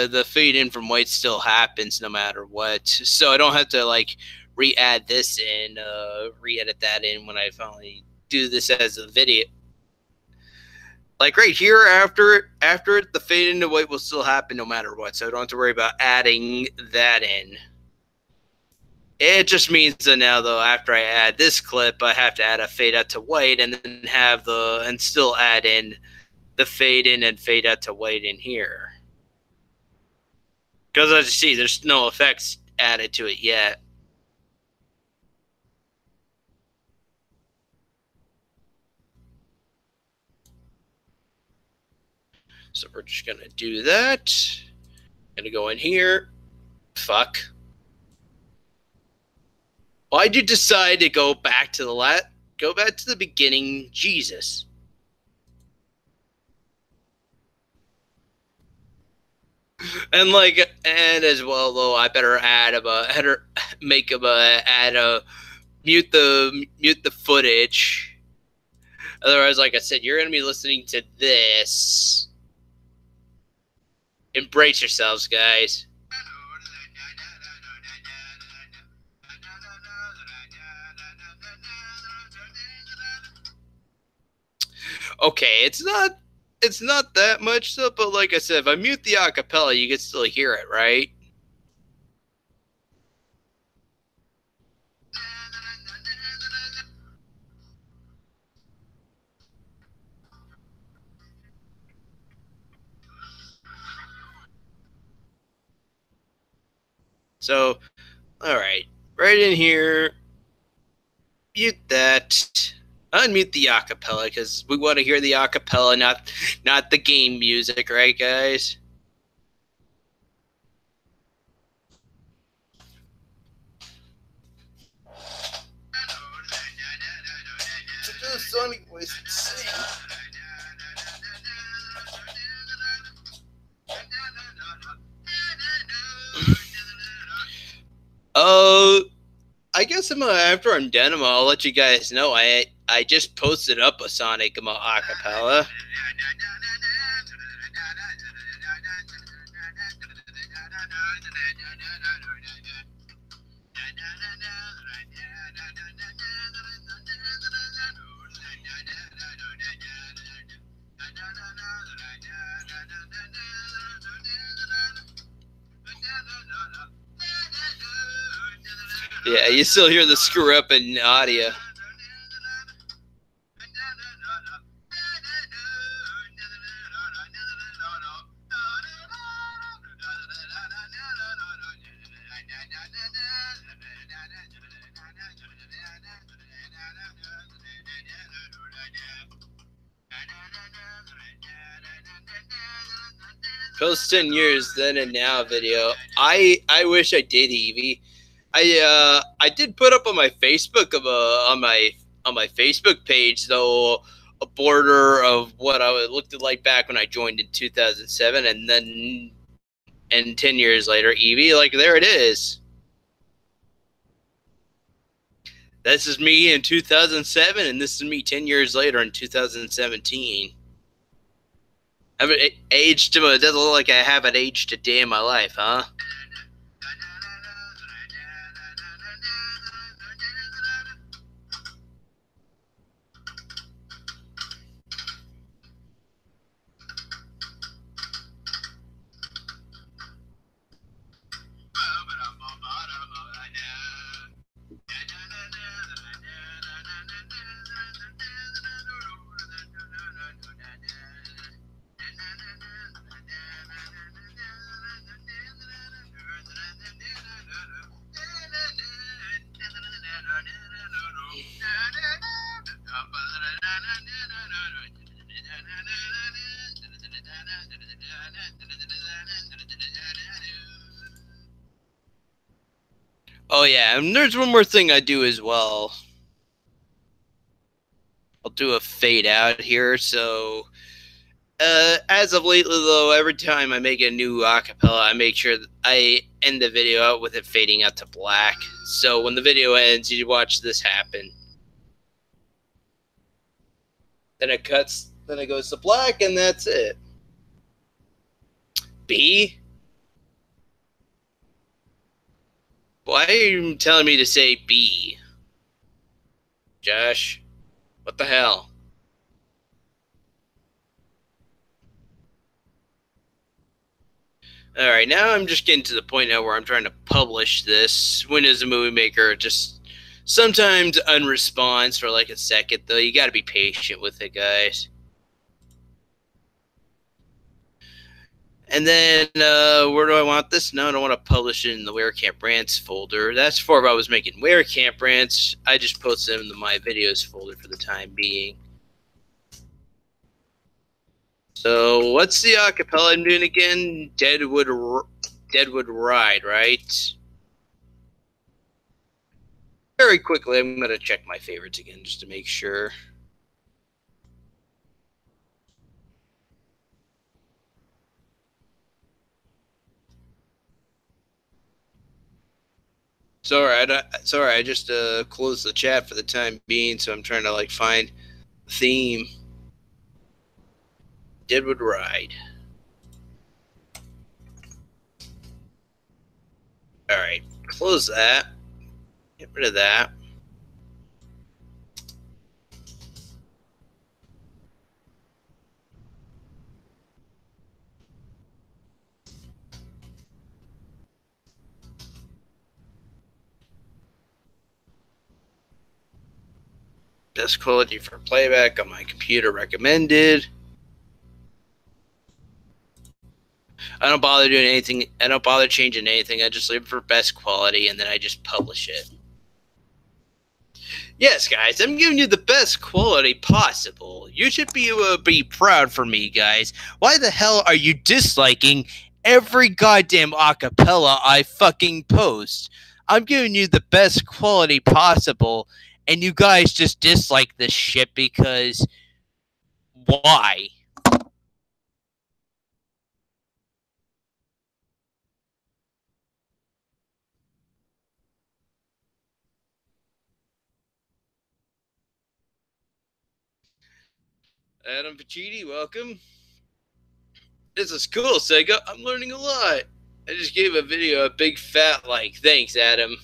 the fade in from white still happens no matter what. So I don't have to like re-add this in, re-edit that in when I finally do this as a video. Like right here, after it, the fade into white will still happen no matter what, so I don't have to worry about adding that in. It just means that now, though, after I add this clip, I have to add a fade out to white, and then and still add in the fade in and fade out to white in here. Because as you see, there's no effects added to it yet. So we're just gonna do that. Gonna go in here. Fuck. Why'd you decide to go back to the beginning? Jesus. And as well though, I better mute the footage. Otherwise, like I said, you're gonna be listening to this. Embrace yourselves, guys. Okay, it's not that much so, but like I said, if I mute the acapella, you can still hear it, right? So, all right, right in here, mute that. Unmute the acapella because we want to hear the acapella, not the game music, right, guys? To do a sonic voice and sing. I guess after I'm done, I'll let you guys know. I just posted up a Sonic acapella. Yeah, you still hear the screw up in audio. Post 10 years then and now video. I wish I did, Evie. I did put up on my Facebook on my Facebook page though a border of what I looked like back when I joined in 2007, and then 10 years later, Evie, like there it is. This is me in 2007, and this is me 10 years later in 2017. I haven't aged. It doesn't look like I haven't aged a day in my life, huh? Oh yeah, and there's one more thing I do as well. I'll do a fade out here. So, as of lately, though, every time I make a new acapella, I make sure that I end the video out with it fading out to black. So when the video ends, you watch this happen. Then it cuts, then it goes to black, and that's it. B? Why are you telling me to say B? Josh? What the hell? All right, now I'm just getting to the point now where I'm trying to publish this. Windows Movie Maker just sometimes unresponds for like a second, though. You got to be patient with it, guys. And then where do I want this? No, I don't want to publish it in the Camp Rants folder. That's for if I was making Camp Rants. I just posted them in the My Videos folder for the time being. So what's the acapella I'm doing again? Deadwood Ride, right? Very quickly, I'm going to check my favorites again just to make sure. Sorry, I just closed the chat for the time being, so I'm trying to like find the theme. Deadwood Ride. All right, close that. Get rid of that. Best quality for playback on my computer recommended. I don't bother doing anything. I don't bother changing anything. I just leave it for best quality, and then I just publish it. Yes, guys, I'm giving you the best quality possible. You should be proud for me, guys. Why the hell are you disliking every goddamn acapella I fucking post? I'm giving you the best quality possible, and you guys just dislike this shit because why? Adam Pacini, welcome. This is cool, Sega. I'm learning a lot. I just gave a video a big fat like. Thanks, Adam.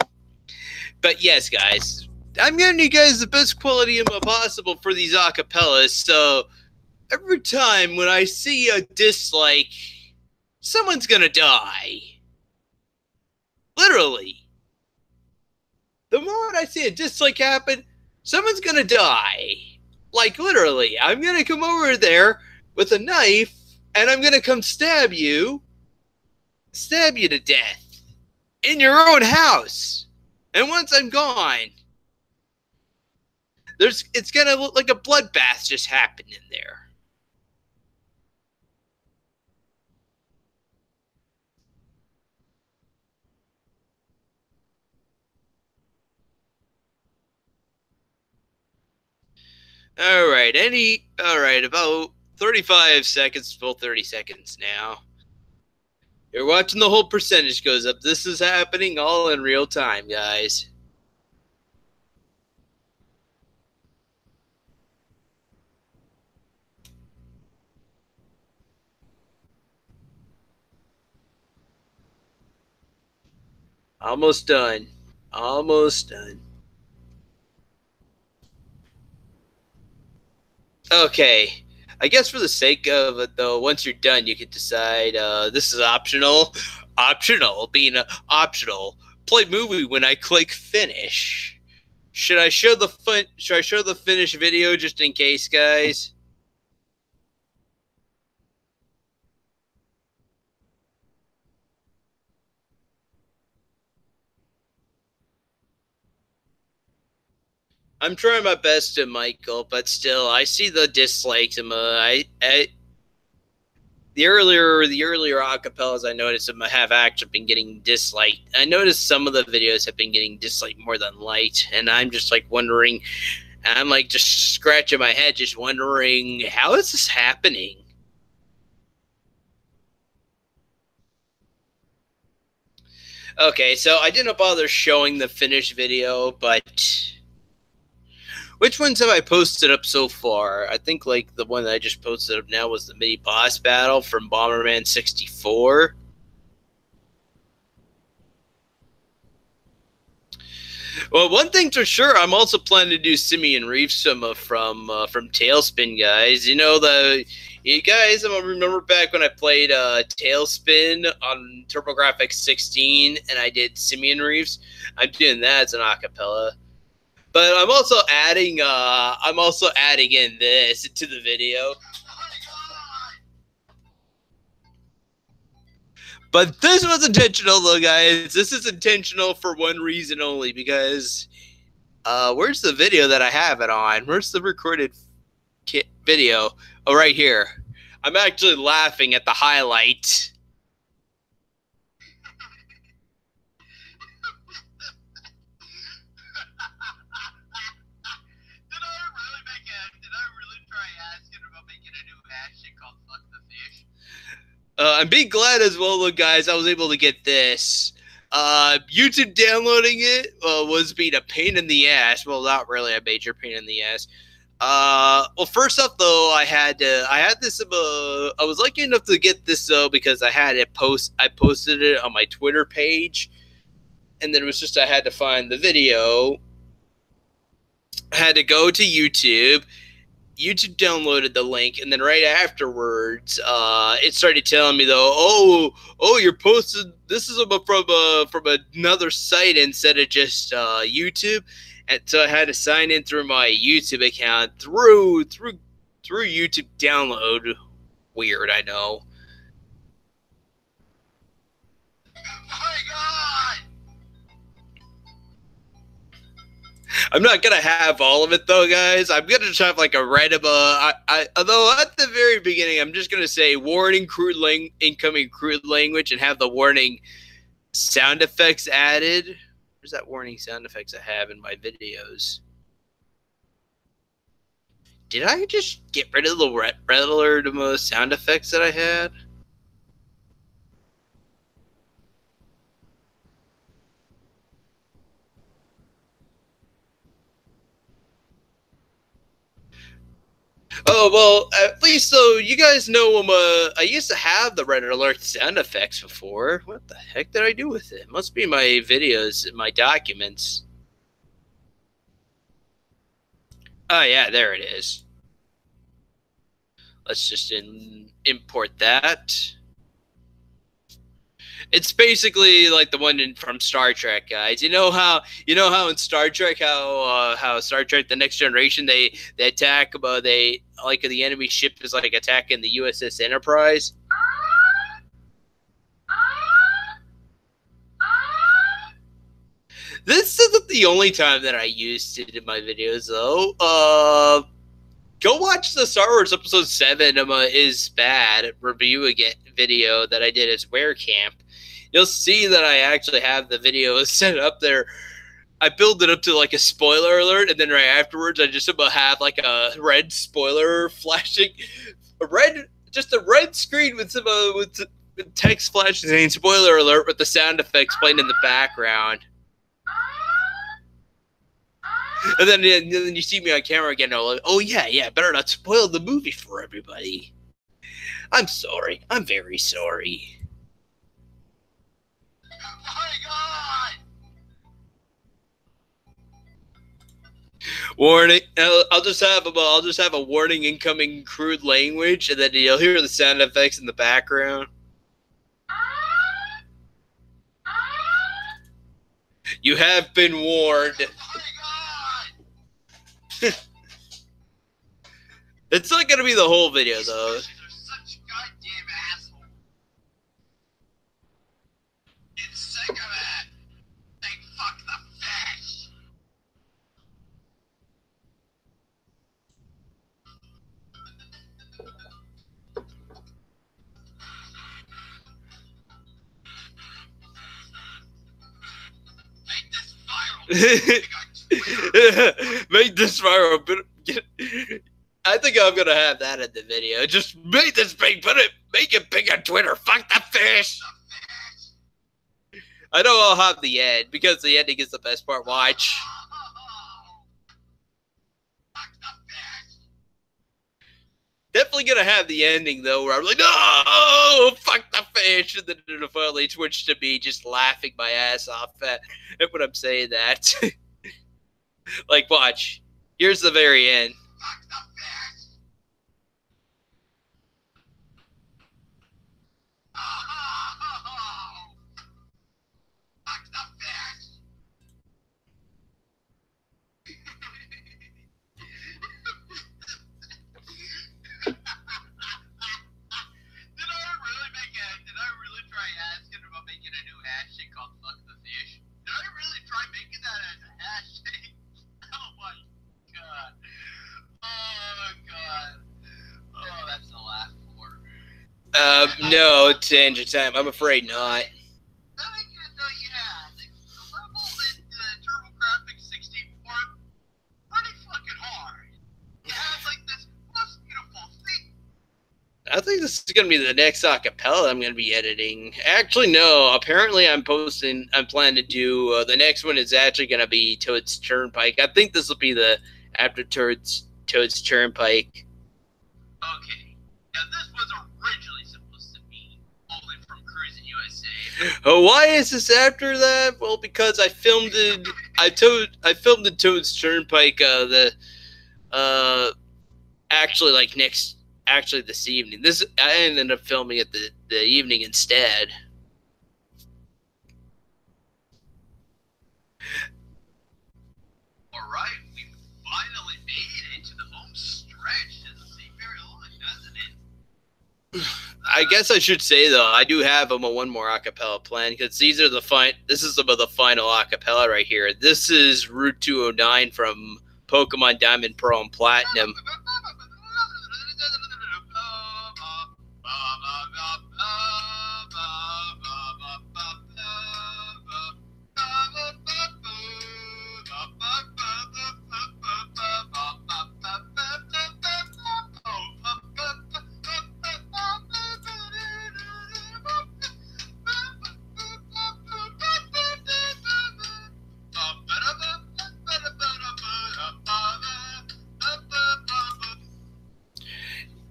But yes, guys, I'm giving you guys the best quality possible for these acapellas. So every time when I see a dislike, someone's gonna die. Literally. The moment I see a dislike happen, someone's gonna die. Like literally, I'm gonna come over there with a knife and I'm gonna come stab you to death in your own house. And once I'm gone, it's gonna look like a bloodbath just happened in there. All right, about 35 seconds, full 30 seconds now. You're watching the whole percentage goes up. This is happening all in real time, guys. Almost done. Almost done. Okay. I guess for the sake of it, though, once you're done, you can decide this is optional. Optional, being optional. Play movie when I click finish. Should I show the finish video just in case, guys? I'm trying my best to Michael, but still, I see the dislikes. The earlier acapellas I noticed have actually been getting disliked. I noticed some of the videos have been getting disliked more than liked, and I'm just like wondering. I'm like just scratching my head, just wondering how is this happening. Okay, so I didn't bother showing the finished video, but which ones have I posted up so far? I think like the one that I just posted up now was the mini boss battle from Bomberman 64. Well, one thing for sure, I'm also planning to do Simeon Reef from Tailspin, guys. You guys, I remember back when I played Tailspin on TurboGrafx 16, and I did Simeon Reefs. I'm doing that as an acapella. But I'm also adding in this into the video. But this was intentional, though, guys. This is intentional for one reason only, because where's the video that I have it on? Where's the recorded video? Oh, right here. I'm actually laughing at the highlight. I'm being glad as well, look, guys, I was able to get this. YouTube downloading it was being a pain in the ass. Well, not really a major pain in the ass. Well, first off, though, I had this. I was lucky enough to get this though because I posted it on my Twitter page, and then it was just I had to find the video. I had to go to YouTube. YouTube downloaded the link, and then right afterwards, it started telling me though, oh, you're posted. This is from another site instead of just YouTube, and so I had to sign in through my YouTube account through YouTube download. Weird, I know. Oh my God! I'm not gonna have all of it though, guys. I'm gonna just have like a random. Although at the very beginning, I'm just gonna say warning: incoming crude language, and have the warning sound effects added. Where's that warning sound effects I have in my videos? Did I just get rid of the regular sound effects that I had? Oh, well, at least, though, you guys know I used to have the red alert sound effects before. What the heck did I do with it? Must be my videos, my documents. Oh, yeah, there it is. Let's just import that. It's basically like the one from Star Trek, guys. You know how in Star Trek how Star Trek The Next Generation they attack the enemy ship is like attacking the USS Enterprise. This isn't the only time that I used it in my videos though. Go watch the Star Wars Episode 7 is bad review again video that I did as Camp. You'll see that I actually have the video set up there. I build it up to like a spoiler alert, and then right afterwards, I just about have like a red spoiler flashing, a red screen with some with text flashing saying spoiler alert with the sound effects playing in the background. And then you see me on camera again. I'm like, oh yeah, better not spoil the movie for everybody. I'm sorry. I'm very sorry. Warning! I'll just have a warning: incoming crude language, and then you'll hear the sound effects in the background. You have been warned. It's not gonna be the whole video though. Such goddamn asshole. It's sick of it. They fuck the fish. Make this viral. I think I'm gonna have that in the video. Just make this big, make it big on Twitter. Fuck the fish. I know I'll have the end because the ending is the best part. Watch. Definitely gonna have the ending though, where I'm like, no, fuck the fish, and then it'll finally switch to me just laughing my ass off when I'm saying that. Like, watch. Here's the very end. Fuck the fish. Oh, fuck the fish. Did I really try asking about making a new hashtag called Fuck the Fish? Did I really try making that as a hashtag? Oh my god. Oh god. Oh, that's a laugh for. No, Tangent Time. I'm afraid not. I didn't know you had. The level in the TurboGrafx 64 pretty fucking hard. It has like this most beautiful thing. I think this is going to be the next acapella I'm going to be editing. Actually, no. Apparently, I'm planning to do, the next one is actually going to be Toad's Turnpike. I think this will be the after Toad's Turnpike. Okay. Now, this was originally supposed to be only from Cruising USA. Oh, why is this after that? Well, because I filmed it. I filmed the Toad's Turnpike. Actually this evening. I ended up filming it the evening instead. All right, we finally made it to the home stretch. Doesn't seem very long, doesn't it? I guess I should say though, I do have one more acapella plan because these are this is about the final acapella right here. This is Route 209 from Pokemon Diamond, Pearl, and Platinum.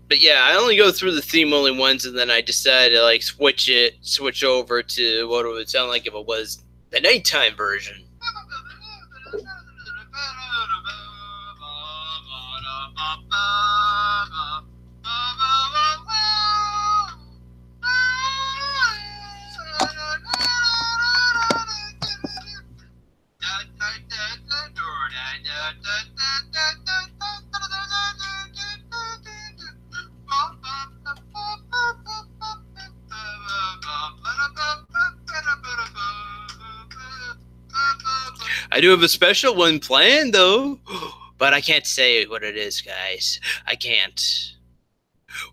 But yeah, I only go through the theme only once, and then I decided to like switch over to what it would sound like if it was the nighttime version. I do have a special one planned, though. But I can't say what it is, guys. I can't.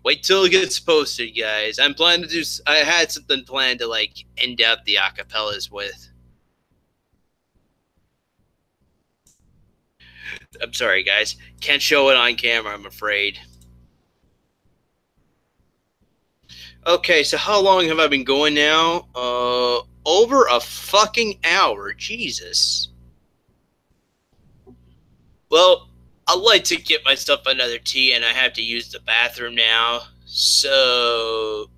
Wait till it gets posted, guys. I'm planning to do... I had something planned to, like, end out the acapellas with. I'm sorry, guys. Can't show it on camera, I'm afraid. Okay, so how long have I been going now? Over a fucking hour. Jesus. Well, I'd like to get myself another tea, and I have to use the bathroom now. So,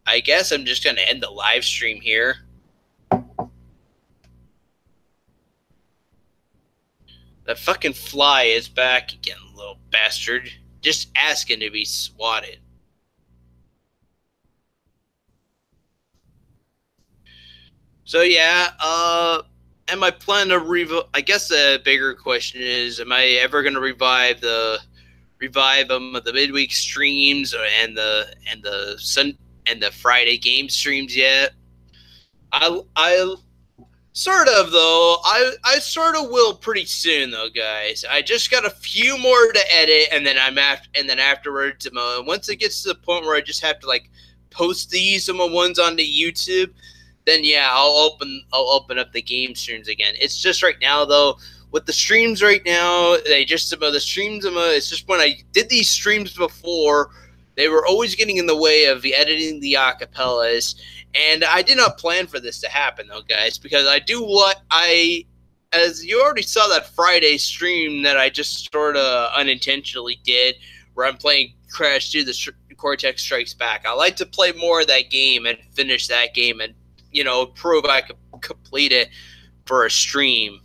I guess I'm just going to end the live stream here. The fucking fly is back again, little bastard. Just asking to be swatted. So, yeah, am I planning to I guess the bigger question is, am I ever going to revive them of the midweek streams and the Friday game streams yet? I sort of though. I sort of will pretty soon though, guys. I just got a few more to edit, and then afterwards, once it gets to the point where I just have to like post these ones onto YouTube, then yeah, I'll open up the game streams again. It's just right now though, with the streams right now, it's just when I did these streams before, they were always getting in the way of editing the acapellas, and I did not plan for this to happen though, guys, because as you already saw that Friday stream that I just sort of unintentionally did, where I'm playing Crash 2, the Cortex Strikes Back. I like to play more of that game and finish that game and, prove I could complete it for a stream.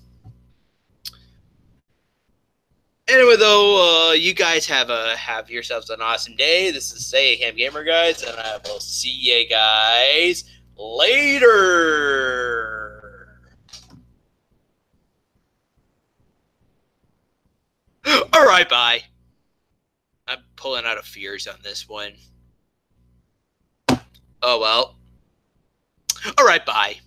Anyway, though, you guys have yourselves an awesome day. This is Segacamp Gamer, guys, and I will see you guys later. All right, bye. I'm pulling out of fears on this one. Oh well. All right, bye.